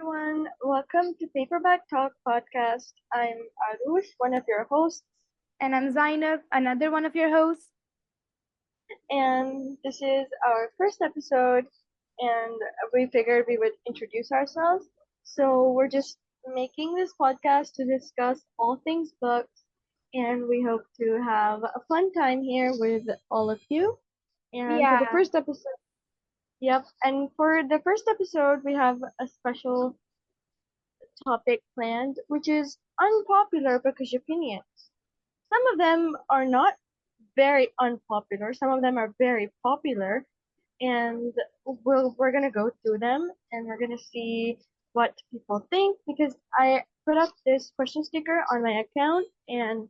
everyone. Welcome to Paperback Talk Podcast. I'm Aaroosh, one of your hosts, And I'm Zynab, another one of your hosts. and this is our first episode. And we figured we would introduce ourselves. So we're just making this podcast to discuss all things books, and we hope to have a fun time here with all of you. And for the Yeah, first episode, yep, and for the first episode, we have a special topic planned, which is unpopular Bookish opinions. Some of them are not very unpopular. Some of them are very popular, and we're gonna go through them and we're gonna see what people think because I put up this question sticker on my account and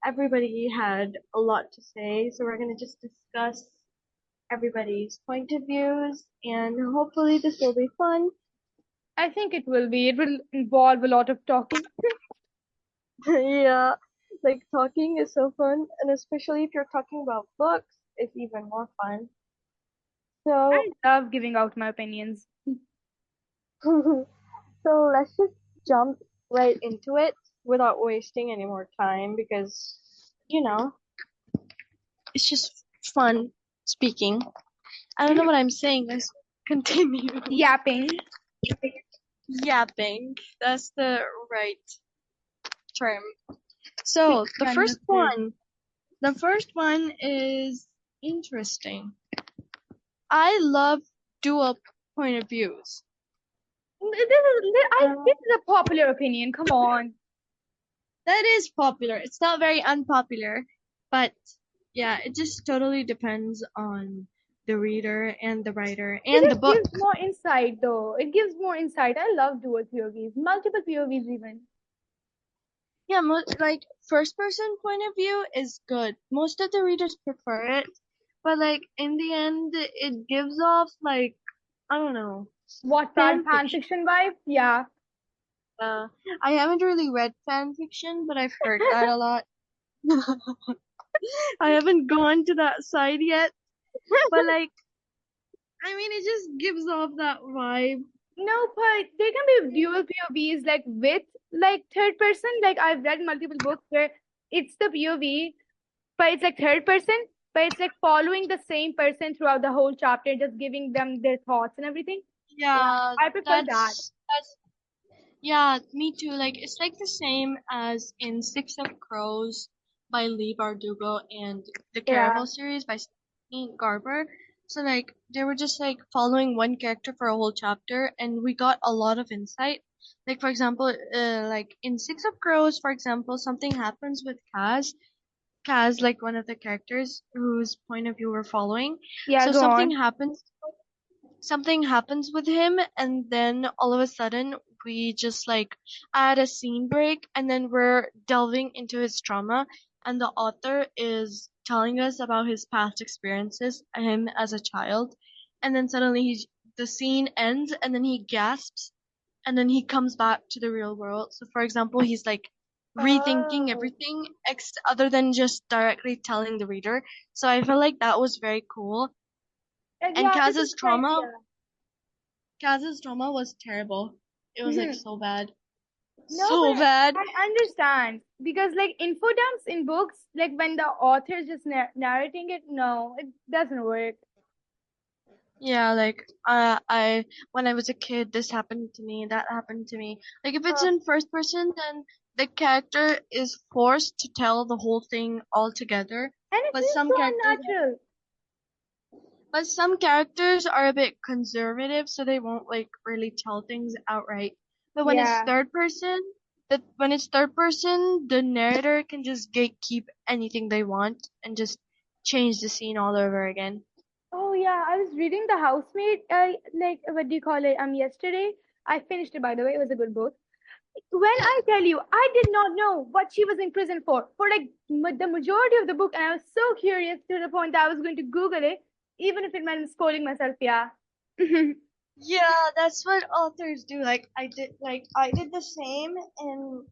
everybody had a lot to say. So we're gonna just discuss everybody's point of views and hopefully this will be fun. I think it will be. It will involve a lot of talking. Yeah, like talking is so fun, and especially if you're talking about books, it's even more fun. So, I love giving out my opinions. so let's just jump right into it without wasting any more time because, you know, it's just fun speaking. I don't know what I'm saying. Let's continue. Yapping. Yapping. That's the right term. So, Understood. the first one is interesting. I love dual point of views. This is a popular opinion. Come on. That is popular. It's not very unpopular, but yeah, it just totally depends on the reader and the writer It and the just book. gives more insight, though. It gives more insight. I love dual POVs, multiple POVs even. Yeah, like first person point of view is good. Most of the readers prefer it, but like in the end, it gives off like I don't know Wattpad fan fan fiction. fiction vibe. Yeah. I haven't really read fan fiction, but I've heard that a lot. I haven't gone to that side yet, but like I mean, it just gives off that vibe. No, but there can be dual POVs like with like third person. Like I've read multiple books where it's the POV, but it's like third person, but it's like following the same person throughout the whole chapter, just giving them their thoughts and everything. Yeah, Yeah, I prefer that. that's yeah, me too. Like it's like the same as in Six of Crows by Lee Bardugo and the Yeah, Caraval series by Stephanie Garber. So like they were just like following one character for a whole chapter, and we got a lot of insight. Like for example, like in Six of Crows, for example, something happens with Kaz. Kaz, like one of the characters whose point of view we're following. yeah, So go on. something happens with him and then all of a sudden we just like add a scene break and then we're delving into his trauma and the author is telling us about his past experiences him as a child and then suddenly the scene ends and then he gasps and then he comes back to the real world. So for example, he's like rethinking Oh, everything other than just directly telling the reader. So I felt like that was very cool. And yeah, this is like yeah. Kaz's trauma was terrible. It was like Mhm. so bad. No, So but bad. I understand because like info dumps in books, like when the author is just narrating it, no, it doesn't work. Yeah, like I when I was a kid, this happened to me, that happened to me. Like if it's Uh, in first person, then the character is forced to tell the whole thing all together. and it But feels some so characters, unnatural. but some characters are a bit conservative, so they won't like really tell things outright. But Yeah. when it's third person, the narrator can just gatekeep anything they want and just change the scene all over again. Oh yeah, I was reading The Housemaid. Like what do you call it? Yesterday. I finished it by the way. It was a good book. When I tell you, I did not know what she was in prison for like the majority of the book, and I was so curious to the point that I was going to Google it, even if it meant scolding myself. Yeah. Yeah, that's what authors do. I did the same in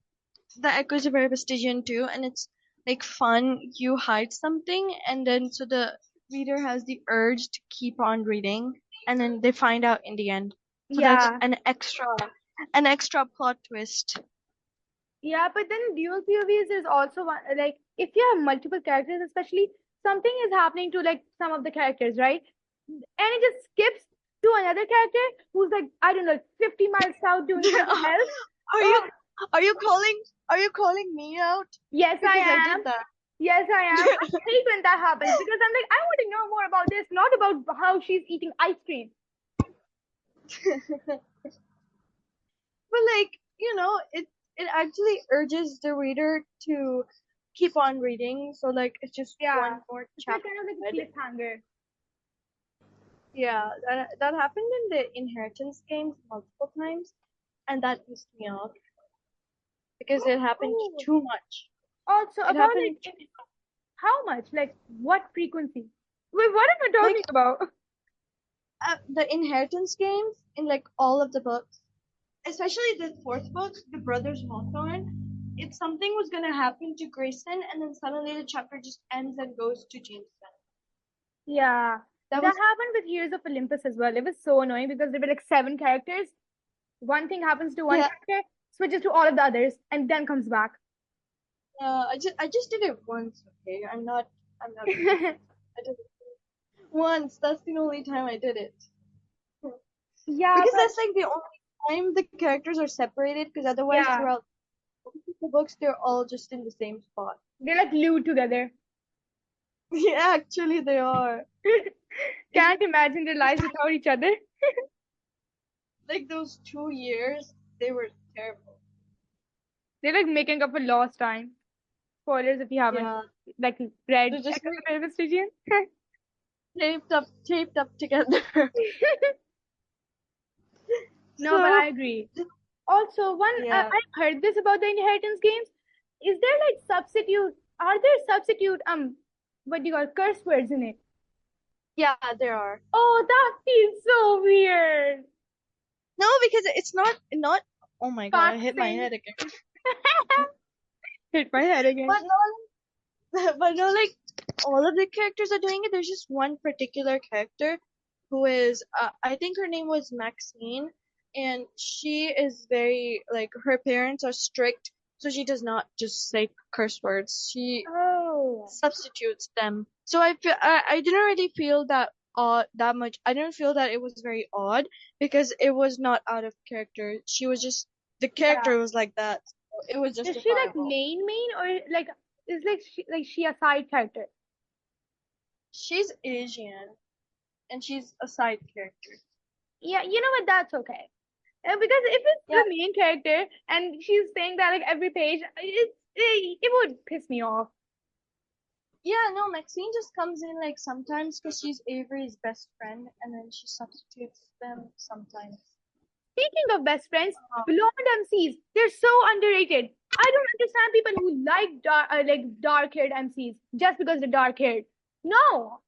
The Echoes of Stygian too, and it's like fun. You hide something, and then so the reader has the urge to keep on reading, and then they find out in the end. So that's Yeah. an extra. an extra plot twist. Yeah, but then dual POVs is also one, like if you have multiple characters, especially something is happening to like some of the characters, right? And it just skips to another character who's like, I don't know, 50 miles south doing something else. Are you Oh, are you calling me out? yes, I Because I did am. that. Yes, I am. I hate when that happens because I'm like, I want to know more about this, not about how she's eating ice cream. But like, it actually urges the reader to keep on reading. So like it's just Yeah. one more It's like chapter kind of like a ahead. cliffhanger. Yeah, that happened in the inheritance games multiple times, and that pissed me off because it happened Oh, too much. also It about happened like how much? Like what frequency? Wait, what am I like talking about? the inheritance games in like all of the books, especially the fourth book, The Brothers Hawthorne. It's something was gonna happen to Grayson, and then suddenly the chapter just ends and goes to Jameson. Yeah, That that was happened with Heroes of Olympus as well. It was so annoying because there were like seven characters. One thing happens to one yeah. character, switches to all of the others, and then comes back. I just did it once. Okay, I'm not ridiculous. I did it once. That's the only time I did it. Yeah, Because but that's like the only time the characters are separated. Because otherwise, yeah, throughout the books, they're all just in the same spot. they're like glued together. Yeah, actually, they are. It's Can't imagine their lives without each other. like those 2 years, they were terrible. They're like making up for lost time. Spoilers if you haven't Yeah, like read they're just Echo of like the Nervous Region. taped up together. No, but So I agree. Also, one yeah, I've heard this about the inheritance games. Is there like substitute? Are there substitute what do you call curse words in it? yeah, there are. Oh, that feels so weird. No, because it's not. Oh my god, I Can't hit my sing. head again. Hit my head again. But no, but no, like all of the characters are doing it. There's just one particular character who is, I think her name was Maxine, and she is very like her parents are strict, so she does not just say curse words. She Oh, substitutes them. So I didn't really feel that much. I didn't feel that it was very odd because it was not out of character. She was just the yeah. character was like that. So it was Is she like justifiable. main or like is like she a side character? She's Asian and she's a side character. Yeah, you know what? That's okay. Because if it's Yeah, the main character and she's saying that like every page, it would piss me off. yeah, no, Maxine just comes in like sometimes because she's Avery's best friend, and then she substitutes them sometimes. Speaking of best friends, Um, blonde MCs, they're so underrated. I don't understand people who like dark-haired MCs just because they're dark-haired. No,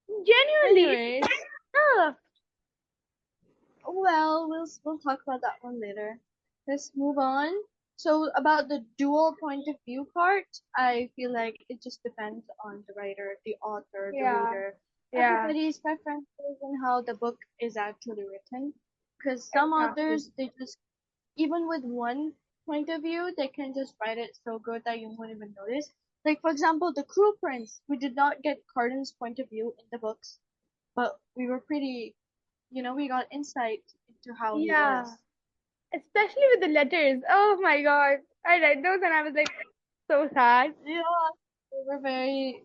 genuinely, anyways, ugh. well, we'll talk about that one later. Let's move on. So about the dual point of view part, I feel like it just depends on the writer, the author, the Yeah, reader, yeah, everybody's preferences and how the book is actually written. Because some exactly. authors, they just even with one point of view, they can just write it so good that you won't even notice. Like for example, the Cruel Prince, we did not get Carden's point of view in the books, but we were pretty, we got insight into how he was. Yeah, especially with the letters. Oh my God, I read those and I was like so sad. Yeah, they were very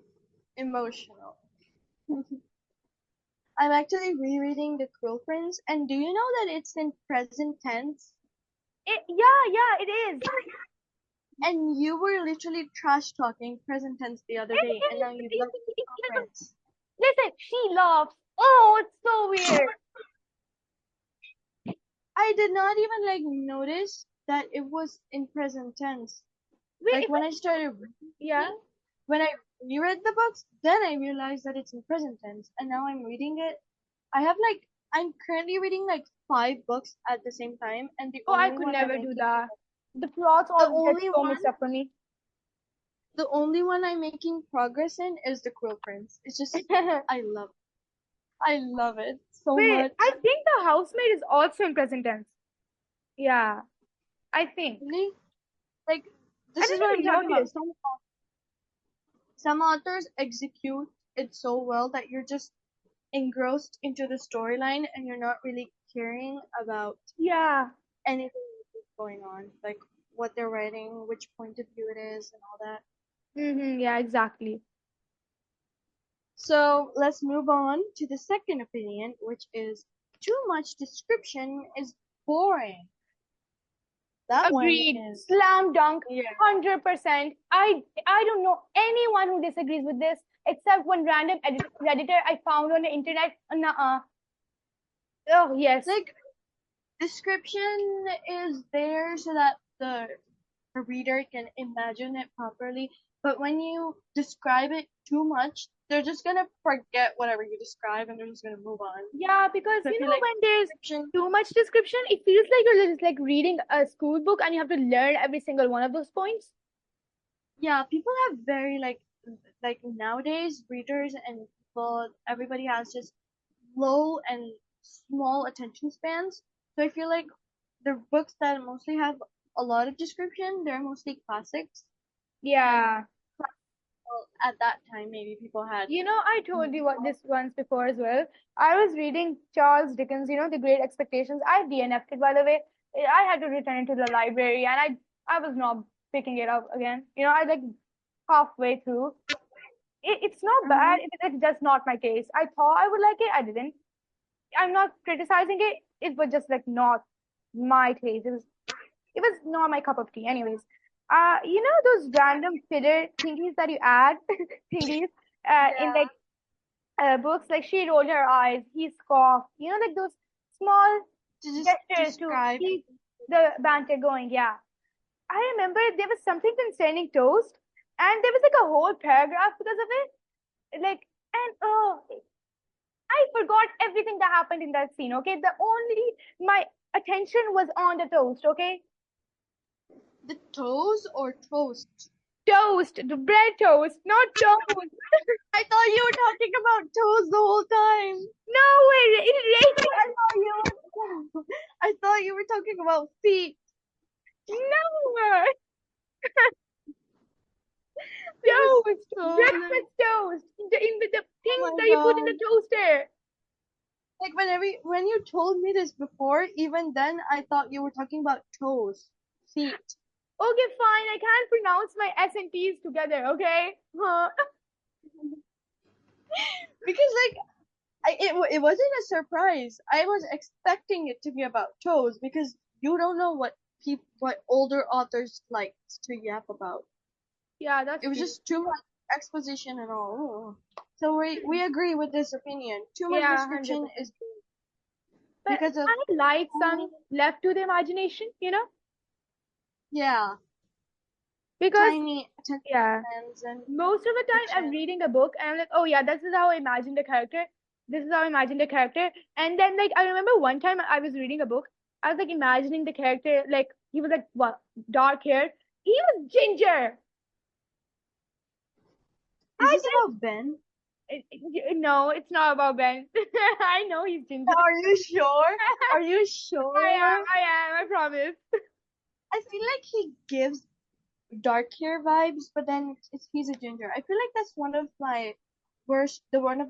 emotional. I'm actually rereading The Cruel Prince, and do you know that it's in present tense? Yeah, it is. And you were literally trash talking present tense the other day, and now you love The Cruel Prince. Listen, she laughs. Oh, it's so weird. I did not even like notice that it was in present tense. Wait, Like when I started yeah. reading, when I reread the books, then I realized that it's in present tense, and now I'm reading it. I'm currently reading like 5 books at the same time, and Oh, I could never do that. The plots the always get only so one mixed up for me. the only one I'm making progress in is The Cruel Prince. It's just I love it. I love it so Wait, much. I think the housemaid is also in present tense. Yeah, I think. Really? Like, I this is what I'm didn't talking even about. notice. Some authors execute it so well that you're just engrossed into the storyline and you're not really caring about Yeah. anything that's going on, like what they're writing, which point of view it is, and all that. Yeah, exactly. So let's move on to the second opinion, which is too much description is boring. That one Agreed. is, Slam dunk. yeah, 100%. I don't know anyone who disagrees with this except one random redditor I found on the internet. Nuh-uh. Oh yes. like description is there so that the reader can imagine it properly. But when you describe it too much, they're just gonna forget whatever you describe and they're just gonna move on. Yeah, because So I you feel know like when there's description, too much description, it feels like you're just like reading a school book and you have to learn every single one of those points. yeah, people have very like nowadays readers and people, everybody has just low and small attention spans. So I feel like the books that mostly have a lot of description, they're mostly classics. And Yeah. well, at that time, maybe people had. You know, I told you what this once before as well. I was reading Charles Dickens, The Great Expectations. I DNF'd it, by the way. I had to return it to the library and I was not picking it up again. I like halfway through. It's not bad. Mhm. It's just not my taste. I thought I would like it. I didn't. I'm not criticizing it. It was just like not my taste. It was not my cup of tea. Anyways, those random filler thingies that you add, thingies, in Yeah, like books like she rolled her eyes, he scoffed, like those small to just gestures to describe. keep the banter going. Yeah. I remember there was something concerning toast, and there was like a whole paragraph because of it. Like, and I forgot everything that happened in that scene, okay? My attention was on the toast, okay? The toes or toast? Toast, the bread toast, not toast. I thought you were talking about toes the whole time. No, it I thought you were. I thought you were talking about feet no, because toast, toes. breakfast toast, the Oh things my that you put in the god! toaster. Like when you told me this before, even then I thought you were talking about toes, feet. Okay, fine, I can't pronounce my S and T's together, okay? Huh? Because it wasn't a surprise. I was expecting it to be about toes because you don't know what older authors like to yap about. Yeah, It that's was true. just too much exposition and all. So we agree with this opinion. Too much Yeah, description 100%. is But because of I like some left to the imagination. yeah, Because, tiny attention yeah, spans and most of the time I'm fiction. reading a book and I'm like, oh yeah, this is how I imagine the character. This is how I imagine the character. And then like I remember one time I was reading a book. I was like imagining the character like he was like what dark hair. He was ginger. Is I this guess about Ben? no, it's not about Ben. I know he's ginger. Are you sure? Are you sure? I promise. I feel like he gives dark hair vibes, but then he's a ginger. I feel like that's one of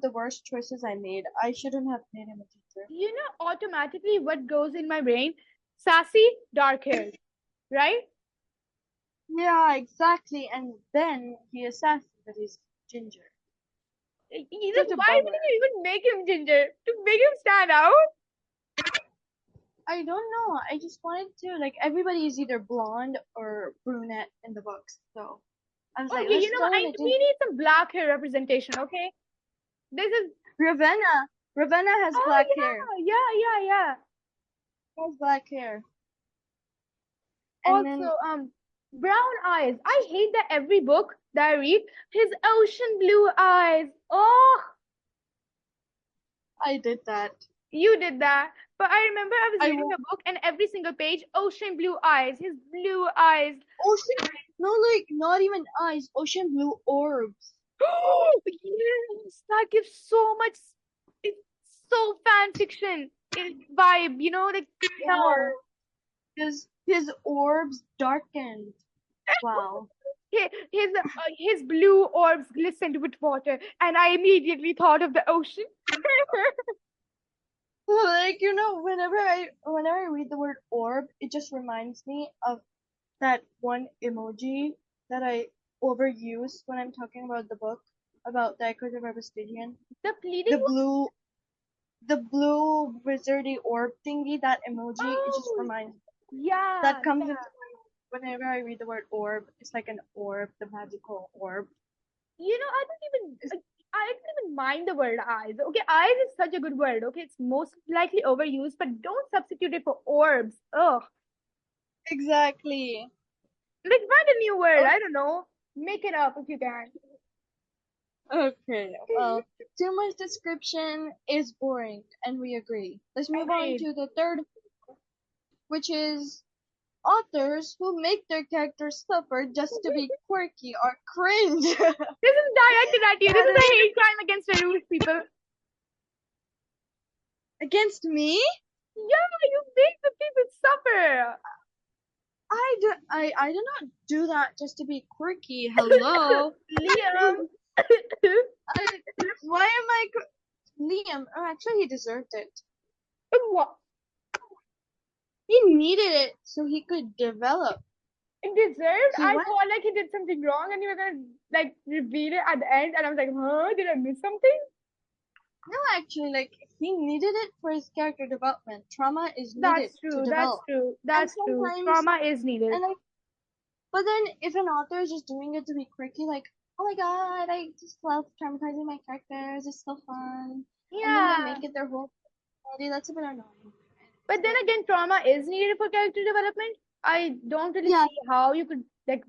the worst choices I made. I shouldn't have made him a ginger. Automatically what goes in my brain? Sassy, dark hair, right? Yeah, exactly. And then he is sassy, but he's ginger. Such a Why bummer. would you even make him ginger? To make him stand out? I don't know. I just wanted to like everybody is either blonde or brunette in the books, so I was like, Okay, let's throw in a we ginger. need some black hair representation, okay? This is Ravenna. Ravenna has oh black hair. yeah. Has black hair. And then Also, brown eyes. I hate that every book that I read, his ocean blue eyes. Oh, I did that. you did that. But I remember I was I reading a book and every single page, ocean blue eyes, his blue eyes. ocean, no, like not even eyes, ocean blue orbs. Oh, yes, that gives so much so fan fiction vibe, you know, like Or no. his orbs darkened. Wow. His blue orbs glistened with water, and I immediately thought of the ocean. Like, whenever I read the word orb, it just reminds me of that one emoji that I overuse when I'm talking about the book, about the Echoes of Stygian. The pleading The one? blue the blue wizardy orb thingy, that emoji, it just Oh, reminds yeah, that comes into yeah. mind whenever I read the word orb. It's like an orb, the magical orb. You know, It's, I don't even mind the word eyes. Okay, eyes is such a good word. Okay, it's most likely overused, but don't substitute it for orbs. Ugh. exactly. Like find a new word. Oh, I don't know. Make it up if you can. okay, well, too much description is boring, and we agree. Let's move on Agreed. to the third, which is authors who make their characters suffer just to be quirky or cringe. This is directed at you. This That is is a hate crime against Aaroosh people. against me. Yeah, you make the people suffer. I do not do that just to be quirky. Hello. Liam. I, why am I Liam? Oh, actually, he deserved it. What? He needed it so he could develop. Deserved? He I went. thought like he did something wrong and you were gonna like reveal it at the end, and I was like, huh? Did I miss something? No, actually, like he needed it for his character development. Trauma is needed That's to true. That's develop, true. and That's true. sometimes, Trauma is needed. and like, but then if an author is just doing it to be quirky, like, oh my god, I just love traumatizing my characters. It's so fun, and then they Yeah. make it their whole personality. That's a bit annoying. It's But a then bit. again, trauma is needed for character development. I don't really Yeah, see how you could like.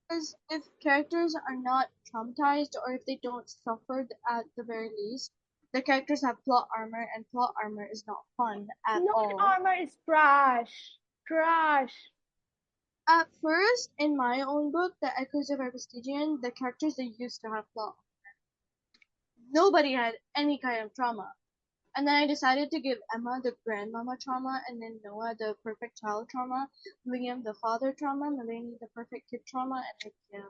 because if characters are not traumatized or if they don't suffer at the very least, the characters have plot armor, and plot armor is not fun at Plot all. armor is trash. Trash. At first, in my own book, The Echoes of Stygian, the characters they used to have plot. Nobody had any kind of trauma. And then I decided to give Emma the grandmama trauma, and then Noah the perfect child trauma, Liam the father trauma, Melanie the perfect kid trauma, and like, yeah.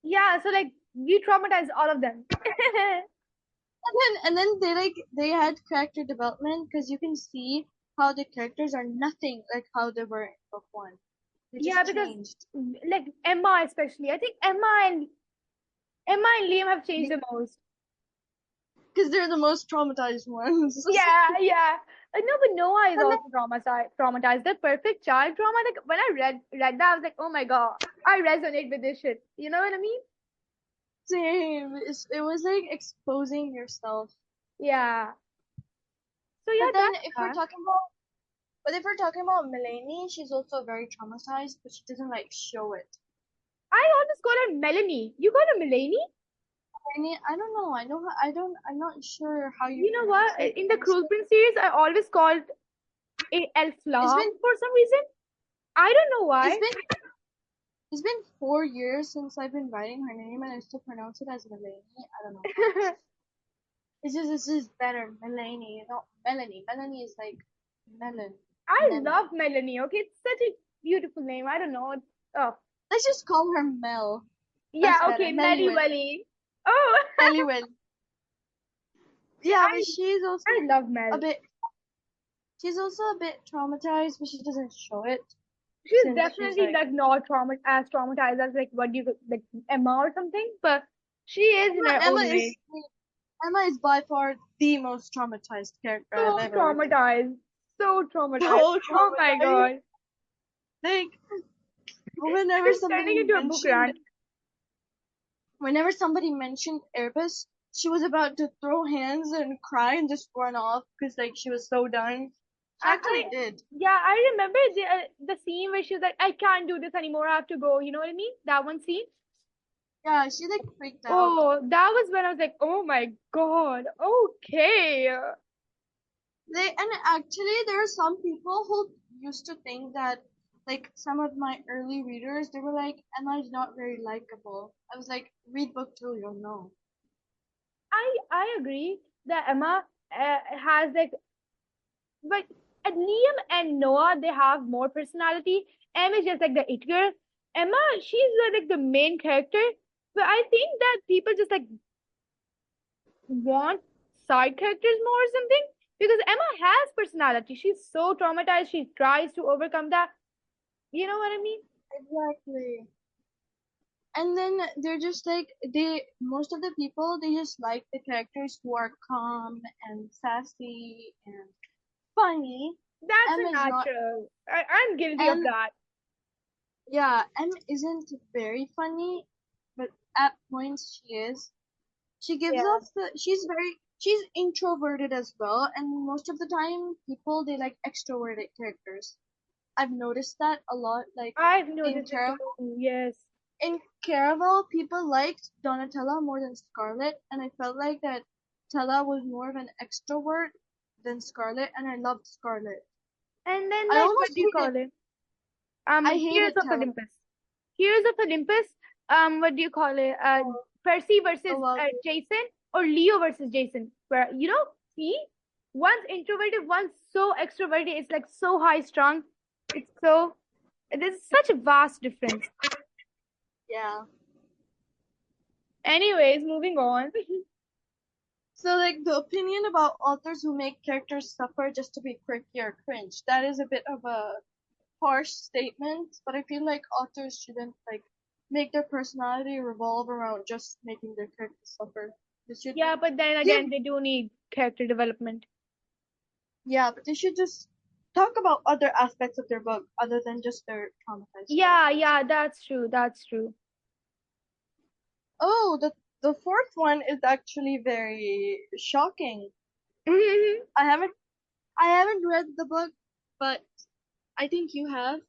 Yeah. So like we traumatize all of them. And then they had character development because you can see how the characters are nothing like how they were in book one. They Yeah, just because changed like Emma especially. I think Emma and Liam have changed the most. because they're the most traumatized ones. Yeah, yeah. No, but Noah is And then also traumatized. That perfect child trauma. Like when I read that, I was like, oh my god, I resonate with this shit. You know what I mean? same, it was like exposing yourself. Yeah. So yeah, But then that's if we're that. talking about but if we're talking about Melanie, she's also very traumatized, but she doesn't like show it. I always call her Melanie. You call her Melanie? Melanie, I don't know. I know how, I don't. I'm not sure how you You know pronounce what? it. In the Cruel Prince series, I always called it It's Elflam been for some reason. I don't know it's why. been It's been 4 years since I've been writing her name, and I still pronounce it as Melanie. I don't know why. It's just this is better, Melanie, not Melanie. Melanie is like melon, I melon. love Melanie. Okay, it's such a beautiful name. I don't know. Oh, Let's just call her Mel. That's yeah. better, Okay, Melly Meliwell, Welly. Oh, Meliwell. Yeah, but I she's also I love a Mel. bit. She's also a bit traumatized, but she doesn't show it She's since she's definitely like. like not as traumatized as like what do you like Emma or something, but she is in her Emma own way is Emma is by far the most traumatized character I've so ever written. traumatized, so traumatized. So Oh my traumatized. god, Like whenever it's turning somebody into a book mentioned rant. Whenever somebody mentioned Airbus, she was about to throw hands and cry and just run off because like she was so done. She I actually did. yeah, I remember the scene where she was like, I can't do this anymore. I have to go. You know what I mean? That one scene. Yeah, she like freaked out. Oh, that was when I was like, oh my god. Okay. And actually there are some people who used to think that like some of my early readers they were like Emma's not very likable. I was like read book 2 you'll know. I agree that Emma. has like, but Liam and Noah, they have more personality. Em is just like the it girl. Emma, she's like the main character. But I think that people just like want side characters more or something. Because Emma has personality. She's so traumatized. She tries to overcome that. You know what I mean? Exactly. And then they're just like most of the people they just like the characters who are calm and sassy and funny. That's M a is not natural. I'm guilty of M that. yeah, M isn't very funny, but at points she is. She gives Yeah. off the she's introverted as well, and most of the time people they like extroverted characters. I've noticed that a lot, like I've in noticed it Caraval. too. Yes. In Caraval, people liked Donatella more than Scarlet, and I felt like that Tella was more of an extrovert than Scarlet, and I loved Scarlet. And then I like what almost do you call it? I Heroes hated of Tella. Olympus. Heroes of Olympus. What do you call it? Percy I versus love Jason, or Leo versus Jason. Where see, one's introverted, one's so extroverted. It's like so high strung. It's so there's such a vast difference. yeah. Anyways, moving on. So like the opinion about authors who make characters suffer just to be quirky or cringe, that is a bit of a harsh statement, but I feel like authors shouldn't like make their personality revolve around just making their characters suffer. They should Yeah, but then give again, they do need character development. yeah, but they should just talk about other aspects of their book other than just their traumatized Yeah, characters. yeah, that's true. That's true. Oh, the fourth one is actually very shocking. I haven't I haven't read the book, but I think you have.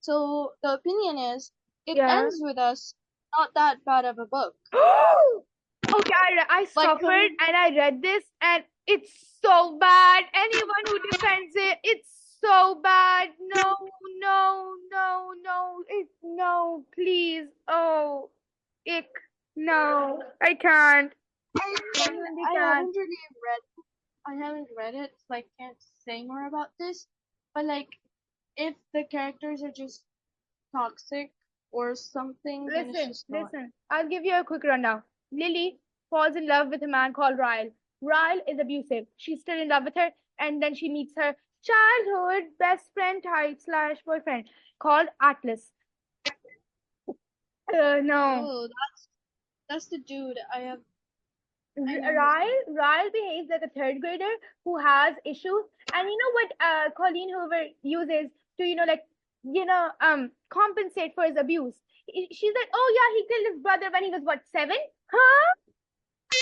So the opinion is it Yeah. ends with us not that bad of a book. Okay, I Like suffered and I read this and it's so bad. Anyone who defends it, it's so bad. No, no, no, no, no, please. Oh, ick. No, I can't. I mean, Genuinely can't. I haven't read it, so I can't say more about this. But like, if the characters are just toxic or something, then it's Listen, just not. listen. I'll give you a quick rundown. Lily falls in love with a man called Ryle. Ryle is abusive. She's still in love with her, and then she meets her childhood best friend type slash boyfriend called Atlas. No. Oh, that's the dude. I know his name. Ryle behaves like a third grader who has issues. And you know what Colleen Hoover uses to, compensate for his abuse? She's like, oh yeah, he killed his brother when he was what, 7? Huh?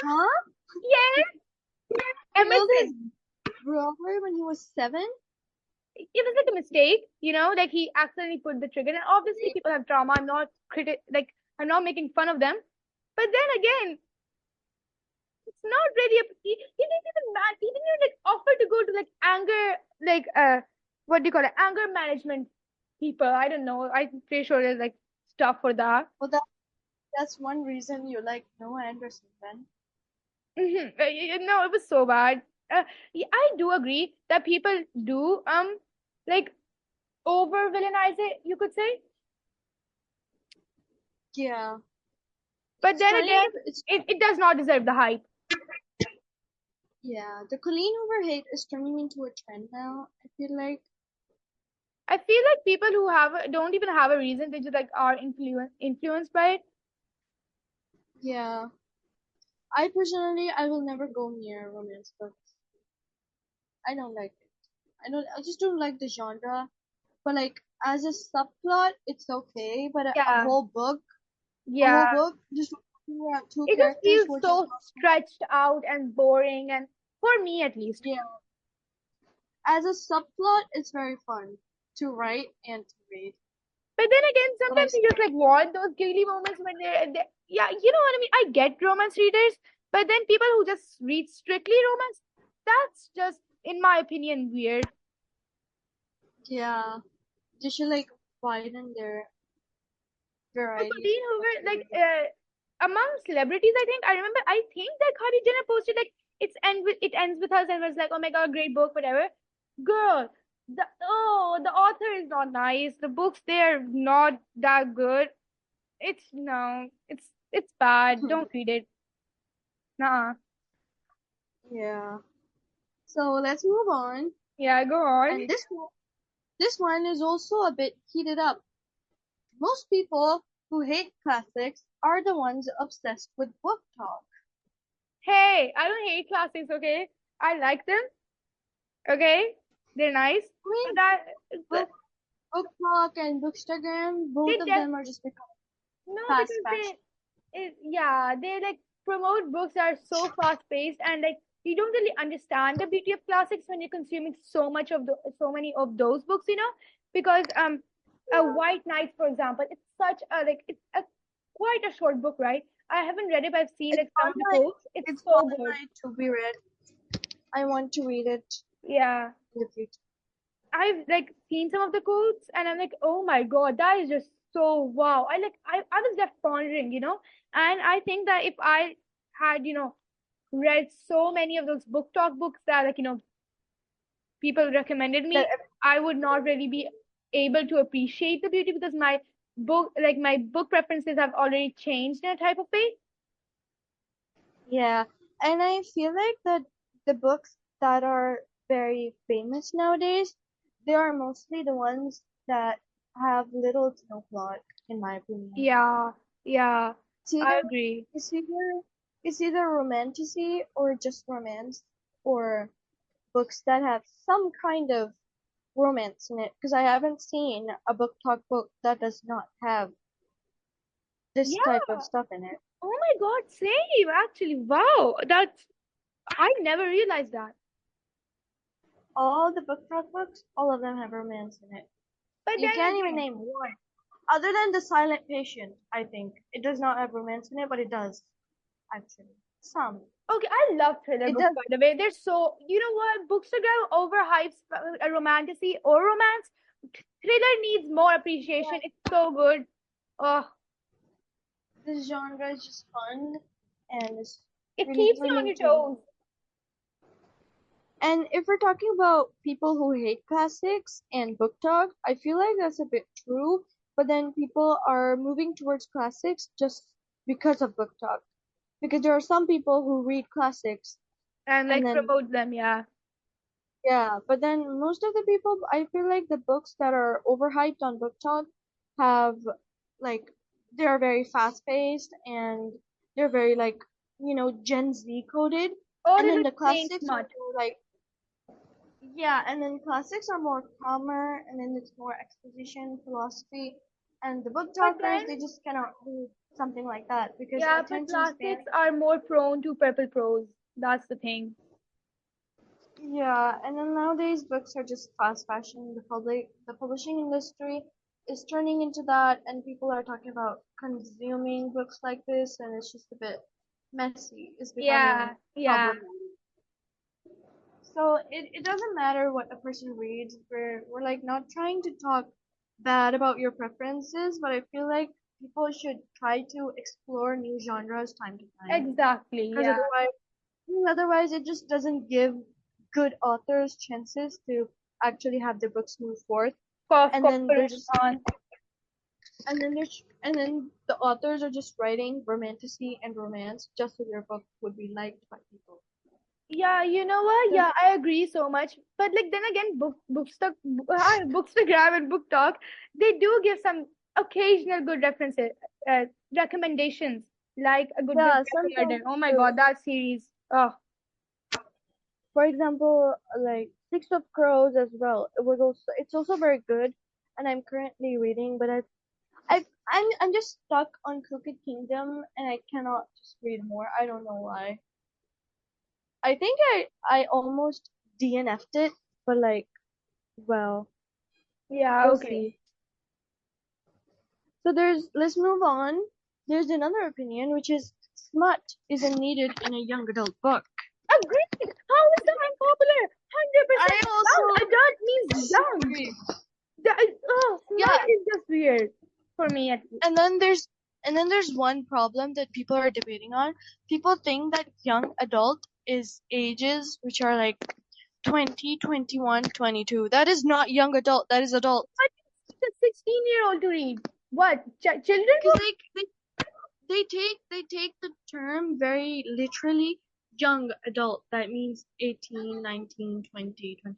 Huh? Yes. He killed his Emerson. brother when he was 7? It was like a mistake, like he accidentally put the trigger. And obviously people have trauma. I'm not I'm not making fun of them. But then again, it's not really he didn't even he didn't even like offer to go to like anger, what do you call it, anger management people. I don't know, I'm pretty sure there's like stuff for that. Well, that's one reason you like Noah Anderson, then. No, it was so bad. Yeah, I do agree that people do like over villainize it, you could say. Yeah. But then again, It's it does not deserve the hype. yeah. The Colleen Hoover hate is turning into a trend now. I feel like I feel like people who don't even have a reason, they just like are influenced by it. yeah. I will never go near romance books. I don't like it. I just don't like the genre. But like as a subplot, it's okay. But Yeah, a whole yeah. book, just have two It just characters feels who are just so stretched out and boring, and for me at least. yeah. As a subplot, it's very fun to write and to read. But then again, But sometimes you just like want those giggly moments when yeah, you know what I mean? I get romance readers, but then people who just read strictly romance, that's just, in my opinion, weird. yeah, they should like widen their So varieties Colleen of Hoover, books they read. among celebrities, I think, I remember, I think that Kylie Jenner posted like it ends with us and it's like, oh my god, great book, whatever. Girl, the author is not nice. The books, they're not that good. It's no, it's bad. Don't read it. Nah. Yeah. So let's move on. Yeah, go on. And this one is also a bit heated up. Most people who hate classics are the ones obsessed with book talk. Hey, I don't hate classics, okay? I like them, okay? They're nice. I mean, But that book talk and bookstagram, both they of just them are just becoming no fast because fashion. they like promote books that are so fast paced and like you don't really understand the beauty of classics when you're consuming so many of those books, because a White Knight, for example, it's such a like it's a quite a short book, right? I haven't read it, but I've seen It's like some of the fun quotes. It's it's so fun good. to be read. I want to read it Yeah. in the future. I've like seen some of the quotes and I'm like, oh my god, that is just so wow. I was left pondering, and I think that if I had, read so many of those book talk books that like, people recommended That me, I would not really be able to appreciate the beauty because my book preferences have already changed in a type of way. Yeah, and I feel like that the books that are very famous nowadays, they are mostly the ones that have little to no plot, in my opinion. Yeah, yeah, It's either I agree. it's either it's either romantasy or just romance, or books that have some kind of romance in it. Because I haven't seen a book talk book that does not have this type of Yeah. stuff in it. Oh my God, same actually. Wow, I never realized that. All the book talk books, all of them have romance in it. But You then can't even again, name one. Other than The Silent Patient, I think. It does not have romance in it, but it does, actually. Some. okay, I love thriller It books, does. by the way. They're so, you know what? Bookstagram overhypes a romantasy or romance. Thriller needs more appreciation. It's so good. Oh, This genre is just fun and it's it really keeps you on thrilling your to read. toes. And if we're talking about people who hate classics and book talk, I feel like that's a bit true. But then people are moving towards classics just because of book talk. Because there are some people who read classics And and like then promote them, yeah. yeah, but then most of the people, I feel like the books that are overhyped on Book Talk have like they're very fast paced and they're very like Gen Z coded, Or and they then look the plain classics are smart. more like yeah, and then classics are more calmer, and then it's more exposition, philosophy, and the book But talkers then, they just cannot do something like that because yeah, but attention span. classics are more prone to purple prose. That's the thing. Yeah, and then nowadays books are just fast fashion. The publishing industry is turning into that, and people are talking about consuming books like this, and it's just a bit messy. It's becoming Yeah, yeah. problematic. So it doesn't matter what a person reads. We're like not trying to talk bad about your preferences, but I feel like people should try to explore new genres time to time, Exactly, because yeah. otherwise it just doesn't give good authors chances to actually have their books move forth. Cough, And cough, then they're just on. and then the authors are just writing romantasy and romance just so their book would be liked by people. Yeah, you know what? Because Yeah, I agree so much. But like then again, Bookstagram and Book Talk, they do give some occasional good references, recommendations, like a good book yeah, Jeffrey sometimes Arden. Oh my God, that series. Oh, for example, like Six of Crows as well. It's also very good, and I'm currently reading, but I'm just stuck on Crooked Kingdom, and I cannot just read more. I don't know why. I think I almost DNF'd it, but like, well, yeah, we'll okay. see. So let's move on. There's another opinion, which is smut isn't needed in a young adult book. Agreed. How is that unpopular? 100% I young. also Adult means young. agree. Smut Yeah, is just weird for me at least. and then there's one problem that people are debating on. People think that young adult is ages which are like 20, 21, 22. That is not young adult. That is adult. But it's a 16-year-old to read. What? Children Because book? they take the term very literally. Young adult. That means 18, 19, 20, 21.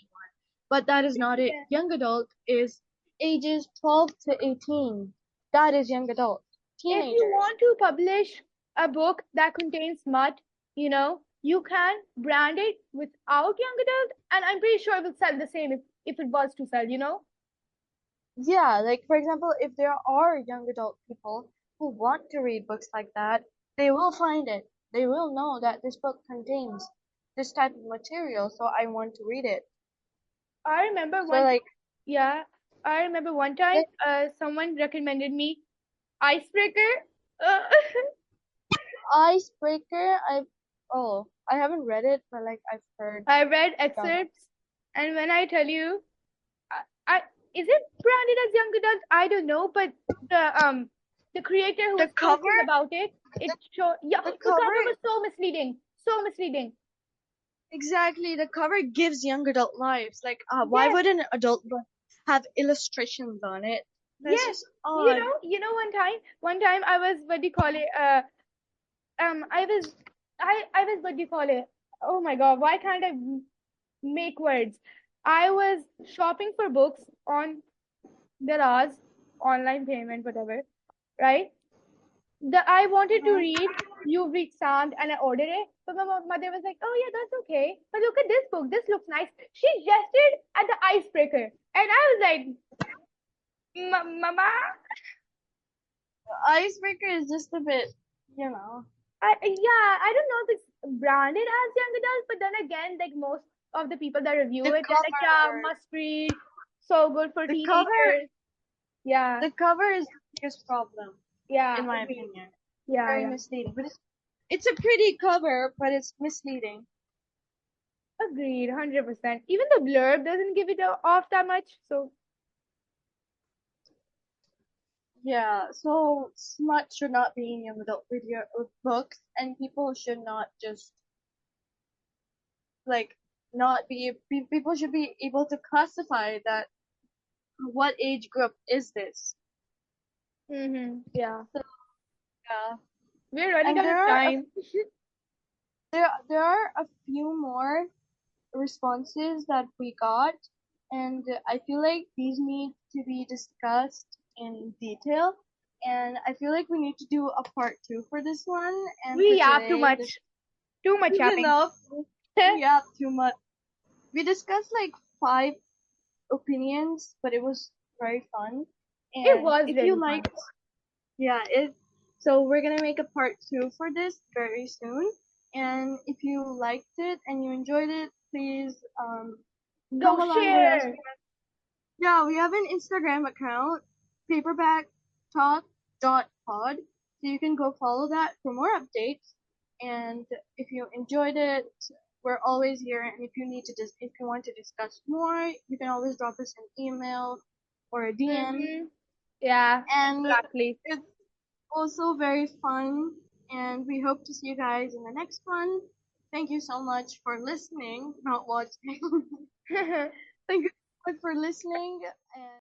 But that is not it. Yeah. Young adult is ages 12 to 18. That is young adult. If Teenagers. you want to publish a book that contains smut, you can brand it without young adult, and I'm pretty sure it will sell the same if it was to sell. Yeah, like for example, if there are young adult people who want to read books like that, they will find it. They will know that this book contains this type of material, so I want to read it. I remember So like yeah, I remember one time, the someone recommended me Icebreaker. Uh, Icebreaker, I haven't read it, but like I've heard I read about it. excerpts, and when I tell you, I is it branded as young adult? I don't know, but the creator who The was cover, posting about it, yeah, the the cover, cover was so misleading, so misleading. exactly, the cover gives young adult lives. Like, why Yes, would an adult book have illustrations on it? That's yes. just odd. One time I was, what do you call it? I was, I was, what do you call it? Oh my God, why can't I make words? I was shopping for books on Daraz, online payment, whatever, right? I wanted to Uh-huh. read You've Reached Sand, and I ordered it, but my mother was like, "Oh yeah, that's okay. But look at this book. This looks nice." She gestured at the icebreaker, and I was like, "Mama." Icebreaker is just a bit, you know. Yeah, I don't know if it's branded as young adult, but then again, like most of the people that review The it, they're like, "Yeah, cover, must read, so good for the cover, teenagers." Yeah, the cover is the biggest problem, yeah, in my agreed. opinion. Yeah, Very yeah, misleading, but it's a pretty cover, but it's misleading. agreed, 100%. Even the blurb doesn't give it off that much, so. Yeah, so smut should not be in young adult video books, and people should not just like not people should be able to classify that what age group is this. Yeah. So yeah, We're running and out of time. there are a few more responses that we got, and I feel like these need to be discussed in detail. And I feel like we need to do a part 2 for this one. And for We have too today, this much. Too much is yapping. enough. We It have too much. We discussed like 5 opinions, but it was very fun. And was if you really fun. liked, yeah, so we're gonna make a part 2 for this very soon. And if you liked it and you enjoyed it, please Go come along with us. share. Yeah, we have an Instagram account, Paperback Talk Pod. So you can go follow that for more updates. And if you enjoyed it, we're always here. And if you need to if you want to discuss more, you can always drop us an email or a DM. Yeah, And exactly. it's also very fun. And we hope to see you guys in the next one. Thank you so much for listening, not watching. Thank you so much for listening. And